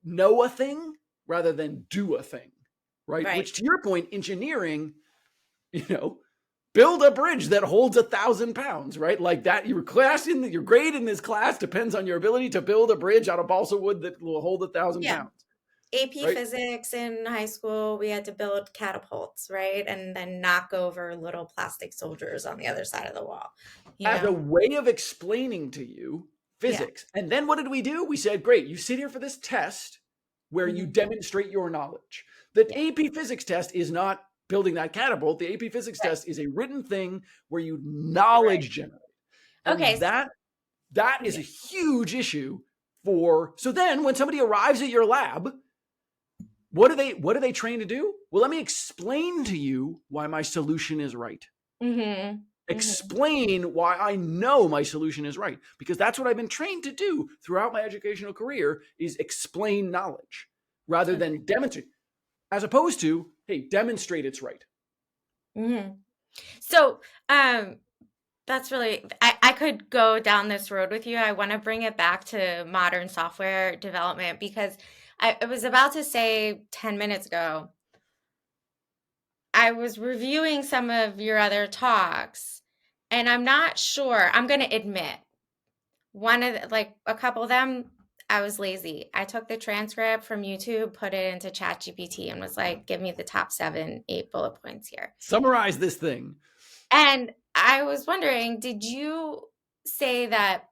know a thing rather than do a thing, right? Right. Which to your point, engineering, you know, build a bridge that holds 1,000 pounds, right? Like that, your grade in this class depends on your ability to build a bridge out of balsa wood that will hold 1,000 Yeah. pounds, AP right? physics in high school, we had to build catapults, right? And then knock over little plastic soldiers on the other side of the wall, you As a know? way of explaining to you Yeah. physics. And then what did we do? We said, great, you sit here for this test where you Hmm. demonstrate your knowledge. The Yeah. AP physics test is not building that catapult. The AP physics Right. test is a written thing where you Right. knowledge generate. And Okay. that is Yeah. a huge issue for, so then when somebody arrives at your lab, what are they trained to do? Well, let me explain to you why my solution is right. Hmm. Hmm. Explain why I know my solution is right, because that's what I've been trained to do throughout my educational career is explain knowledge rather Okay. than demonstrate, as opposed to, hey, demonstrate it's right. Hmm. So, that's really, I could go down this road with you. I want to bring it back to modern software development because I was about to say 10 minutes ago, I was reviewing some of your other talks, and I'm not sure. I'm going to admit like a couple of them, I was lazy. I took the transcript from YouTube, put it into ChatGPT, and was like, give me the top 7, 8 bullet points here. Summarize this thing. And I was wondering, did you say that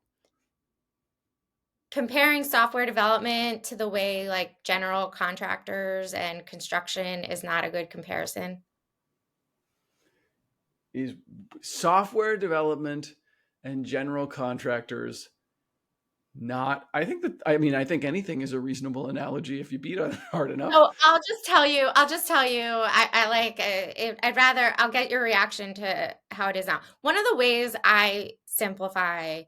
comparing software development to the way like general contractors and construction is not a good comparison. Is software development and general contractors not? I think that, I mean, I think anything is a reasonable analogy if you beat on it hard enough. So I'll just tell you, I like, I'd rather, I'll get your reaction to how it is now. One of the ways I simplify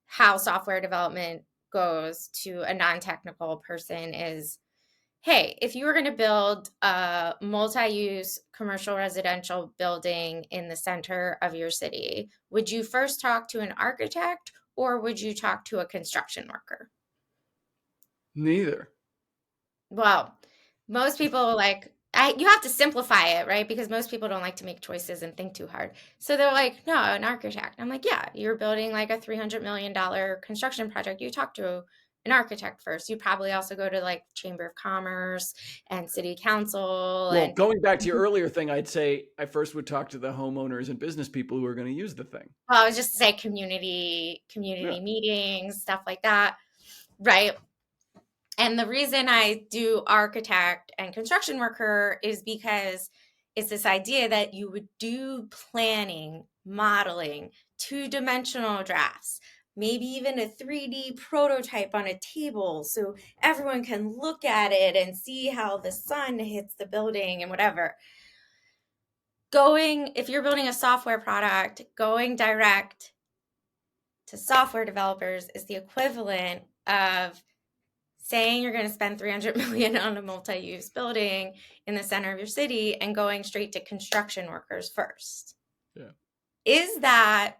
how software development goes to a non-technical person is, hey, if you were going to build a multi-use commercial residential building in the center of your city, would you first talk to an architect or would you talk to a construction worker? Neither. Well, most people like, you have to simplify it, right? Because most people don't like to make choices and think too hard. So they're like, no, an architect. I'm like, yeah, you're building like a $300 million construction project. You talk to an architect first. You probably also go to like Chamber of Commerce and City Council. Well, And going back to your earlier thing, I'd say I first would talk to the homeowners and business people who are going to use the thing. well, I was just to say Yeah. community meetings, stuff like that, right? And the reason I do architect and construction worker is because it's this idea that you would do planning, modeling, two-dimensional drafts, maybe even a 3D prototype on a table so everyone can look at it and see how the sun hits the building and whatever. If you're building a software product, going direct to software developers is the equivalent of saying you're going to spend 300 million on a multi-use building in the center of your city and going straight to construction workers first. Yeah. Is that,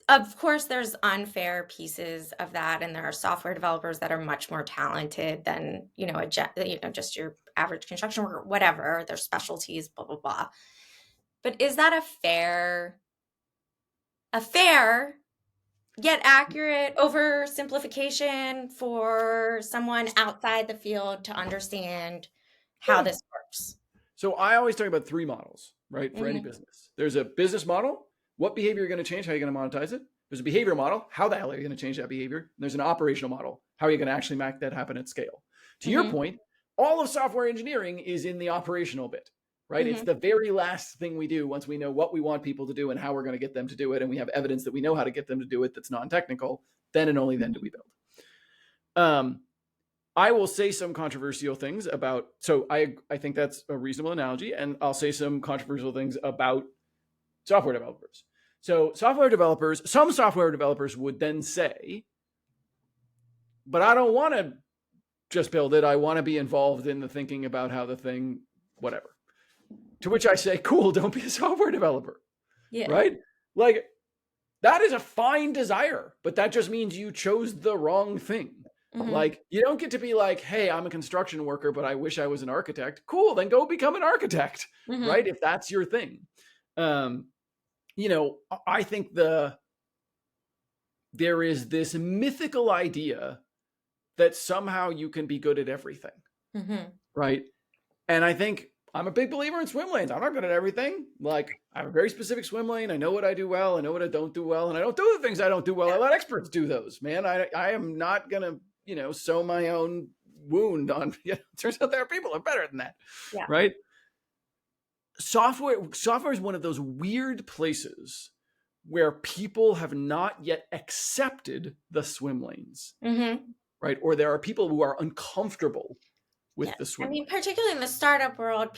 of course, there's unfair pieces of that, and there are software developers that are much more talented than, just your average construction worker, whatever, their specialties, blah, blah, blah. But is that a fair yet accurate oversimplification for someone outside the field to understand how Yeah. this works? So I always talk about three models, right? For any Mm-hmm. business, there's a business model. What behavior you're going to change? How are you going to monetize it? There's a behavior model. How the hell are you going to change that behavior? And there's an operational model. How are you going to actually make that happen at scale? To your Mm-hmm. point, all of software engineering is in the operational bit, right? It's Mm-hmm. the very last thing we do once we know what we want people to do and how we're going to get them to do it. And we have evidence that we know how to get them to do it that's non-technical. Then and only then do we build. I will say some controversial things about, so I think that's a reasonable analogy, and I'll say some controversial things about software developers. So some software developers would then say, but I don't want to just build it. I want to be involved in the thinking about how the thing, whatever. To which I say, cool, don't be a software developer, Yeah. right? Like, that is a fine desire, but that just means you chose the wrong thing. Mm-hmm. Like, you don't get to be like, hey, I'm a construction worker, but I wish I was an architect. Cool, then go become an architect, Mm-hmm. right? If that's your thing. I think there is this mythical idea that somehow you can be good at everything, Mm-hmm. right? And I think I'm a big believer in swim lanes. I'm not good at everything. Like, I have a very specific swim lane. I know what I do well. I know what I don't do well. And I don't do the things I don't do well. I let experts do those, man. I am not going to, sew my own wound on, turns out there are people who are better than that. Yeah. Right. Software is one of those weird places where people have not yet accepted the swim lanes. Mm-hmm. Right. Or there are people who are uncomfortable with the swim lane. Particularly in the startup world,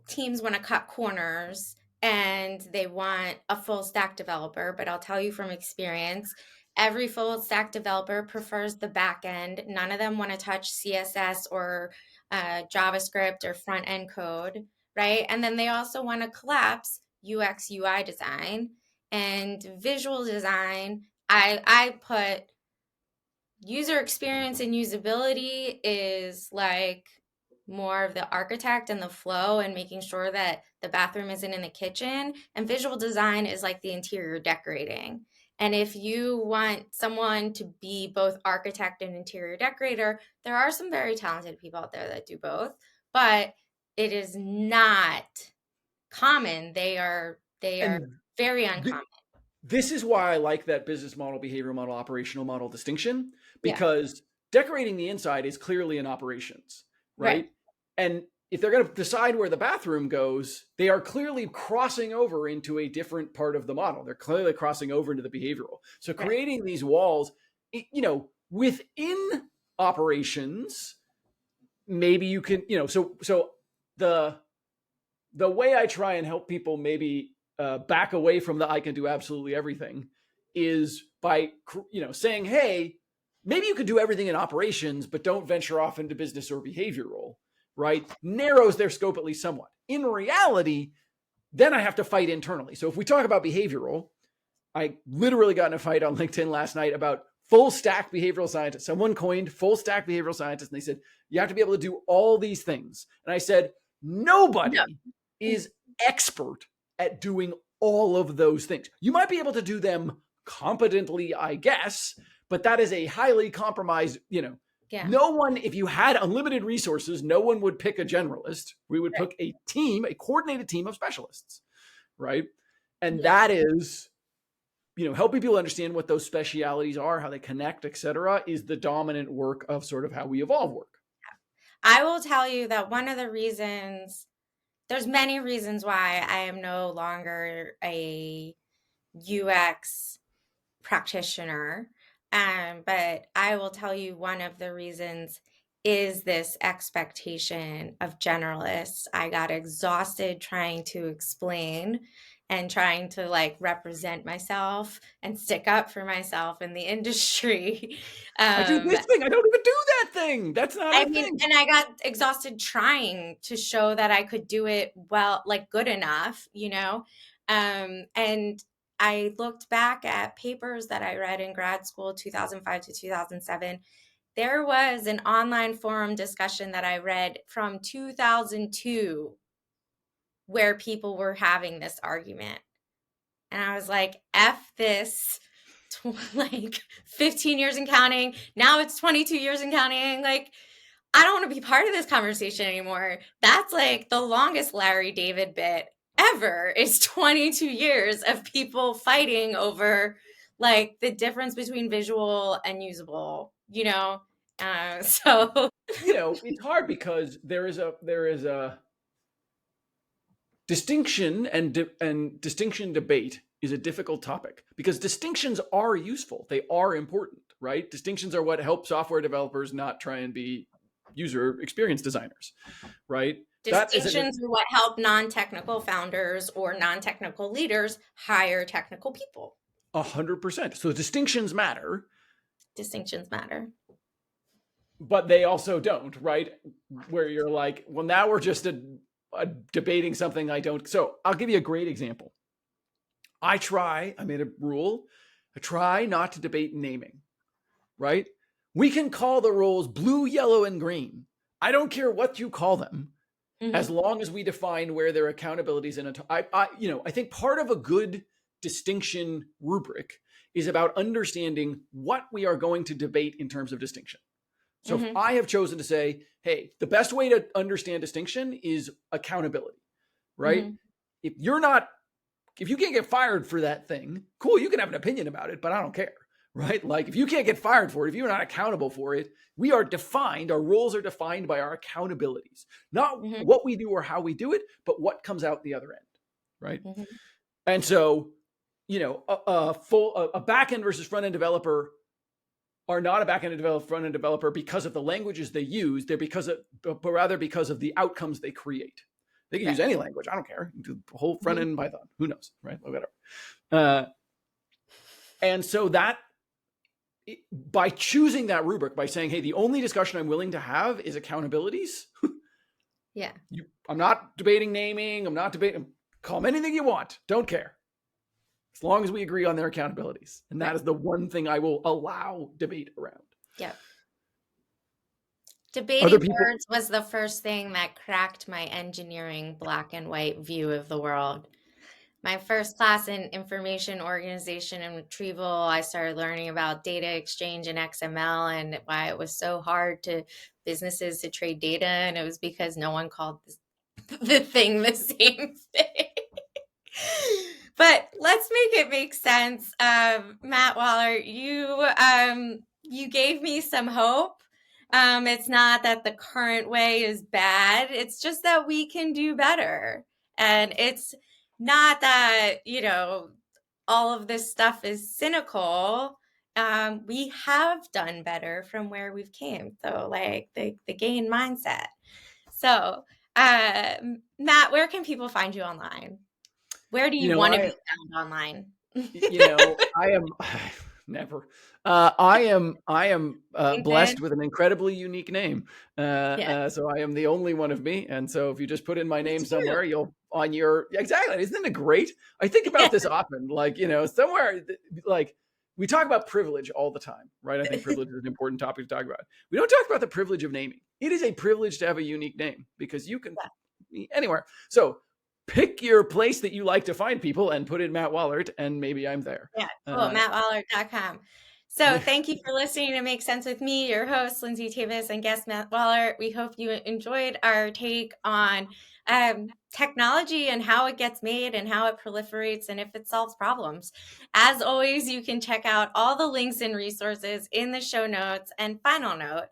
teams want to cut corners and they want a full stack developer. But I'll tell you from experience, every full stack developer prefers the back end. None of them want to touch CSS or JavaScript or front end code, right? And then they also want to collapse UX, UI design and visual design. I put user experience and usability is like more of the architect and the flow and making sure that the bathroom isn't in the kitchen, and visual design is like the interior decorating. And if you want someone to be both architect and interior decorator, there are some very talented people out there that do both, but it is not common. They are And very uncommon. this is why I like that business model, behavioral model, operational model distinction, Yeah. because decorating the inside is clearly in operations, Right. right? And if they're going to decide where the bathroom goes, they are clearly crossing over into a different part of the model. They're clearly crossing over into the behavioral. So Right. creating these walls, within operations, maybe you can, so the way I try and help people maybe back away from the I can do absolutely everything is by saying, hey, maybe you could do everything in operations, but don't venture off into business or behavioral, right? Narrows their scope at least somewhat. In reality, then I have to fight internally. So if we talk about behavioral, I literally got in a fight on LinkedIn last night about full stack behavioral scientist. Someone coined full stack behavioral scientist, and they said, you have to be able to do all these things. And I said, nobody No. is expert at doing all of those things. You might be able to do them competently, I guess, but that is a highly compromised, Yeah. no one, if you had unlimited resources, no one would pick a generalist. We would Right. pick a team, a coordinated team of specialists, right? And Yeah. that is, helping people understand what those specialities are, how they connect, et cetera, is the dominant work of sort of how we evolve work. I will tell you that one of the reasons, there's many reasons why I am no longer a UX practitioner. But I will tell you one of the reasons is this expectation of generalists. I got exhausted trying to explain and trying to like represent myself and stick up for myself in the industry. I do Um, this thing. I don't even do that thing. That's not I a mean, thing. and I got exhausted trying to show that I could do it well, like good enough, and I looked back at papers that I read in grad school, 2005 to 2007. There was an online forum discussion that I read from 2002 where people were having this argument. And I was like, F this, like 15 years and counting. Now it's 22 years and counting. Like, I don't want to be part of this conversation anymore. That's like the longest Larry David bit ever is 22 years of people fighting over like the difference between visual and usable, so It's hard because there is a distinction and distinction debate is a difficult topic because distinctions are useful. They are important, right? Distinctions are what help software developers not try and be user experience designers, right? That isn't distinctions are what help non-technical founders or non-technical leaders hire technical people. 100%. So distinctions matter, Distinctions matter. but they also don't, right? Where you're like, well, now we're just debating something I don't. So I'll give you a great example. I made a rule, I try not to debate naming, right? We can call the roles blue, yellow, and green. I don't care what you call them, as long as we define where their accountabilities in I think part of a good distinction rubric is about understanding what we are going to debate in terms of distinction. So if I have chosen to say, hey, the best way to understand distinction is accountability, right? If you can't get fired for that thing, cool, you can have an opinion about it, but I don't care, right? Like if you can't get fired for it, if you're not accountable for it, our roles are defined by our accountabilities, not what we do or how we do it, but what comes out the other end, right? And so, a back-end versus front-end developer are not a back-end developer, front-end developer because of the languages they use. They're but rather because of the outcomes they create. They can use any language. I don't care. Do the whole front end in Python. Who knows, right? Whatever. And so that by choosing that rubric, by saying, hey, the only discussion I'm willing to have is accountabilities. Yeah. I'm not debating naming. I'm not debating. Call them anything you want. Don't care. As long as we agree on their accountabilities. And that is the one thing I will allow debate around. Yeah. Debating words was the first thing that cracked my engineering black and white view of the world. My first class in information organization and retrieval, I started learning about data exchange and XML and why it was so hard to businesses to trade data. And it was because no one called the thing the same thing. But let's make it make sense. Matt Wallaert, you gave me some hope. It's not that the current way is bad. It's just that we can do better. And it's not that, all of this stuff is cynical. We have done better from where we've came. So like the gain mindset. So, Matt, where can people find you online? Where do You you know, want to I be found online? I am never. I am blessed LinkedIn? with an incredibly unique name. Yeah, So I am the only one of me. And so if you just put in my me name too. somewhere, you'll on your exactly. Isn't it great? I think about Yeah, this often. Like somewhere like we talk about privilege all the time, right? I think privilege is an important topic to talk about. We don't talk about the privilege of naming. It is a privilege to have a unique name because you can be anywhere. So pick your place that you like to find people and put in Matt Wallaert, and maybe I'm there. yeah, cool. Uh, MattWallaert.com. So thank you for listening to Make Sense with me, your host, Lindsay Tavis, and guest Matt Wallaert. We hope you enjoyed our take on technology and how it gets made and how it proliferates and if it solves problems. As always, you can check out all the links and resources in the show notes. And final note,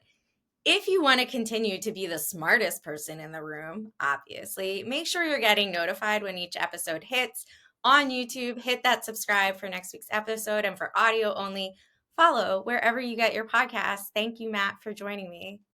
if you want to continue to be the smartest person in the room, obviously, make sure you're getting notified when each episode hits on YouTube. Hit that subscribe for next week's episode, and for audio only, follow wherever you get your podcasts. Thank you, Matt, for joining me.